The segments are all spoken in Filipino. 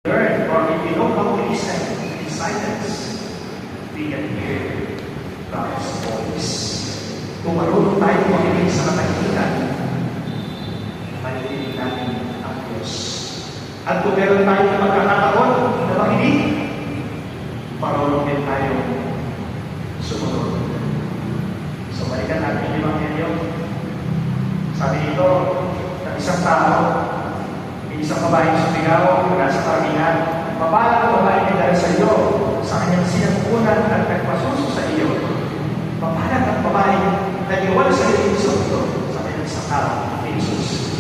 learn, or if we know how to listen in silence, we can hear God's voice. Kung marunong tayo makinig sa katahimikan, marinig natin ang Diyos. At kung meron tayo na magkakataon na makinig, marunong din tayo sumunod. So, balikan natin yung Evangelyo. Sabi nito, ng isang tao, isang babaeng sumigaw mula sa karamihan, "Mapalad ang babae na dahil sa iyo, sa kanyang sinampunan at nagpasuso sa iyo. Mapalad ang babae na iwan sa iyo sa ito, sa kanyang isang tao, ni Jesus."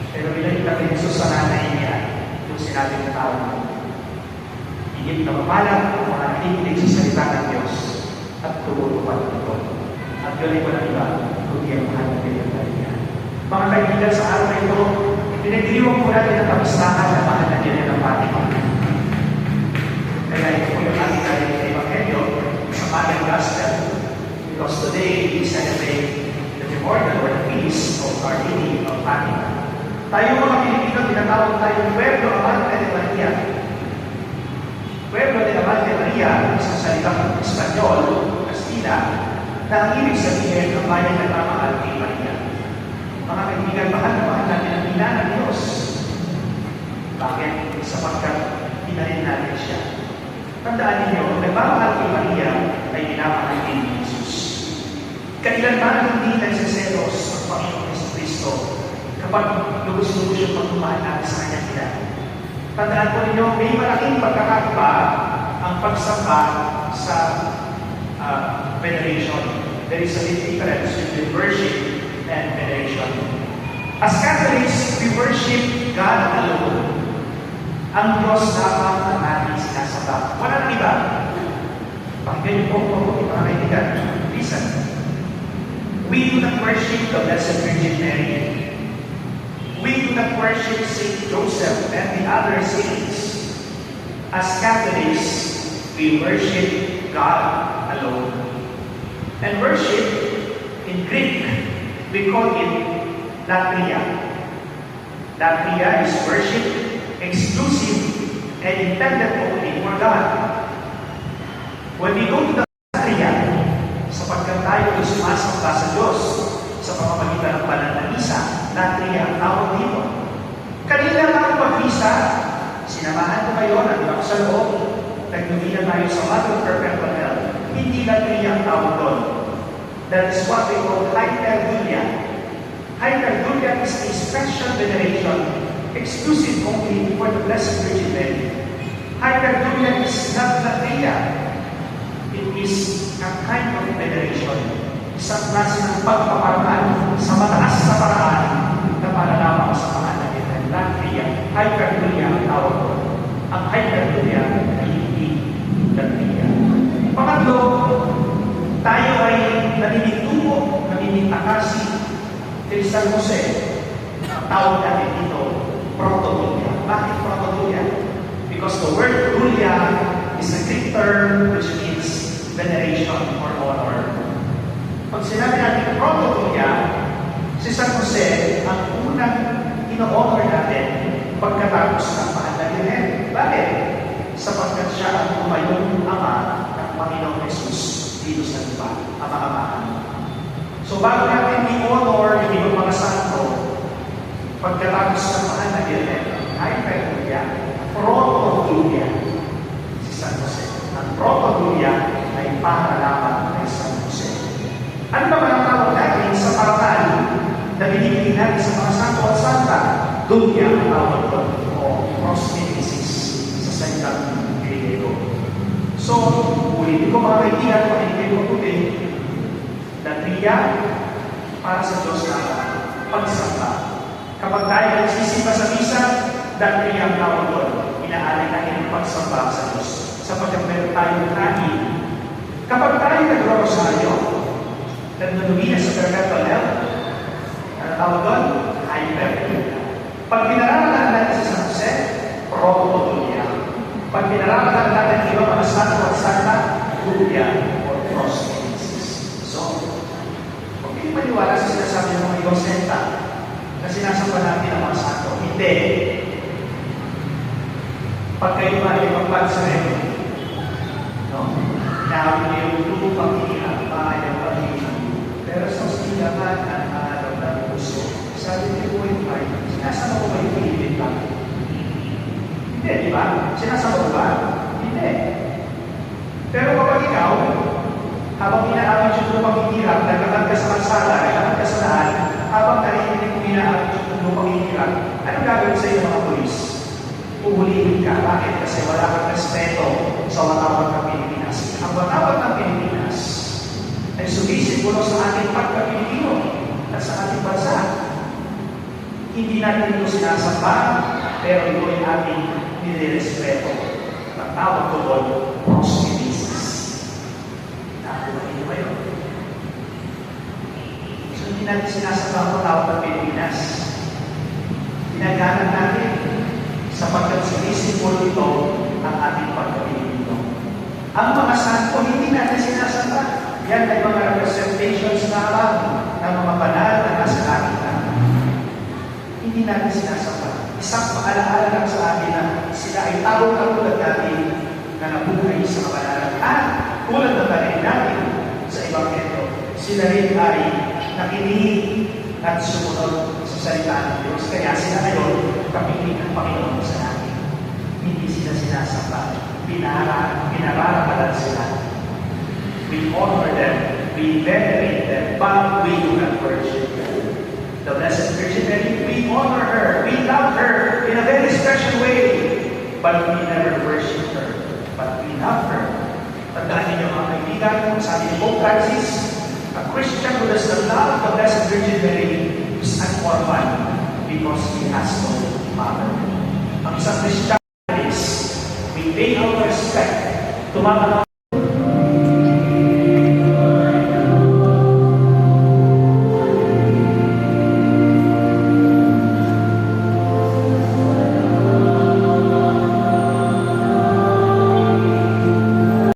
Pero binalitan ni Jesus sa nanay niya, yung sinabi ng tao, "Higit na mapalad ang mga nakikinig sa salita ng Diyos at tumutupad ito." At yun ay walang iba, kundi ang mahal na pinagdali niya. Mga kaibigan, sa araw na ito, pinagdiriwang po natin ang kapistahan na mahal na din ng Fatima. Kaya ito po yung ating galing na Evangelyo sa Marian Gospel, because today we celebrate the memorial or the feast of Our Lady of Fatima. Tayo mga Pilipino, tinatawag tayo Pueblo Amante de Maria. Pueblo de Amante de Maria, sa salitang Espanyol, Kastila, na ang ibig sabihin ng bayan na pamahal kay Maria. Mga kaibigan, mahal na mahal natin ang ina ng Diyos. Bakit? Sapagkat inarin natin siya. Tandaan ninyo, nagmamahal kay Maria ay minamahal din ni Jesus. Kailanman hindi nagsiselos ang Panginoon Jesucristo kapag lubos-lubos yung pagmamahal natin sa kanyang ina. Tandaan po ninyo, may malaking pagkakaiba ang pagsamba sa veneration. There is a big difference between worship and veneration. As Catholics, we worship God alone. Ang Diyos lamang ang ating sinasamba. Wala nang iba. Pakinggan niyo po mga kaibigan. Listen. We do not worship the Blessed Virgin Mary. We do not worship Saint Joseph and the other saints. As Catholics, we worship God alone. And worship in Greek, we call it latria. Latria is worship exclusive and intended only for God. When we go to the latria, sapagkat tayo ay sumasamba sa Diyos sa pamamagitan ng banal na misa, latria ang tawag dito. Kanina mga pag-misa, sinamahan ko kayo ng ibang sa loob, nagnumilan tayo sa Mother of Perpetual Health. Hindi latria ang tawag doon. That is what we call hyperdulia. Hyperdulia is a special veneration, exclusive only for the Blessed Virgin Mary. Hyperdulia is not latria. It is a kind of veneration. Isang klase ng pagpaparangal sa mataas na paraan na para lamang sa mga natin. Latria, hyperdulia ang tawag ko. Ang hyperdulia ay hindi latria. Pangatlo, tayo ay naninitubo, naninitakasin kay San Jose. Ang tawag natin dito, protodulia. Bakit protodulia? Because the word dulia is a Greek term which means veneration or honor. Pag sinabi natin protodulia, si San Jose ang unang ino-honor natin pagkatapos ng mahal na Birhen. Bakit? Sapagkat siya ang tumayong ama ng Panginoong Jesus dito sa lupa, ama-amahan. So bago natin i-honor yung ibang mga santo, pagkatapos ng mahal na Birhen, hyperdulia, protodulia, si San Jose. Ang protodulia ay para lamang kay San Jose. Ano ba ang tawag natin sa parangal na binibigyan natin sa mga santo at santa? Dulia ang tawag doon, o prosthesis sa salitang Griego. So, ulitin ko mga kaibigan, pakinig ko today, latria para sa Diyos na pagsamba. Kapag tayo nagsisimba sa misa, latria ang tawag doon, inaalay natin ang pagsamba sa Diyos. Sapagkat meron tayong kain. Kapag tayo nag-rosaryo, nagnunuminas sa perpetual health, ang tawag doon, hyperdulia. Pag pinaramalan natin sa San Jose, protodulia. Pag pinaramalan natin ibang mga santo at santa, dulia or prosthesis. So, huwag kayo maniwala sa sinasabi ng mga igosenta na sinasamba natin ang mga santo. Hindi. Pag kayo ba ay magpansin, no? Naawin niyo yung lupang hirap, maayang pag-ibig. Pero sa silakan ang araw ng puso, sabi ni Boy White, sinasama ko ba yung pag-ibig ba? Hindi, di ba? Sinasama ko ba? Hindi. Pero kapag ikaw, habang inaawit yung lupang hirap, nagkakad ka sa kalsada, nagkakad ka sa daan, habang narinig mo inaawit yung lupang hirap, anong gagawin sa iyo mga polis? Uhulihin ka. Bakit? Kasi wala kang respeto sa watawat ng Pilipinas. Ang watawat ng Pilipinas ay sumisimbolo sa ating pagka-Pilipino at sa ating bansa. Hindi natin ito sinasamba, pero ito ay ating nirerespeto. Ang tawag ko doon, proximities. Nakuha niyo ba yun? So, hindi natin sinasamba ang watawat ng Pilipinas. Ginagalang natin sapagkat sinisimbolo ito ang ating pagka-Pilipino. Ang mga santo, hindi natin sinasamba. Yan ay mga representations lamang ng mga banal na nasa langit. Hindi natin sinasamba. Isang paalaala lang sa atin na sila ay tao katulad natin na nabuhay sa kabanalan. At tulad na tayo natin sa Ebanghelyo, sila rin ay nakinig at sumunod sa salita ng Diyos. Kaya sila ngayon, kapiling ng Panginoon sa natin. Hindi sila sinasamba. Pinararapalan sila. We honor them, we venerate them, but we do not worship them. The Blessed Virgin Mary, we honor her, we love her in a very special way, but we never worship her, but we love her. Tandaan niyo mga kaibigan, kung sabi ni Pope Francis, a Christian who does not love the Blessed Virgin Mary is an orphan because he has no mother. Ang isang Christian is, we pay our respect to Mama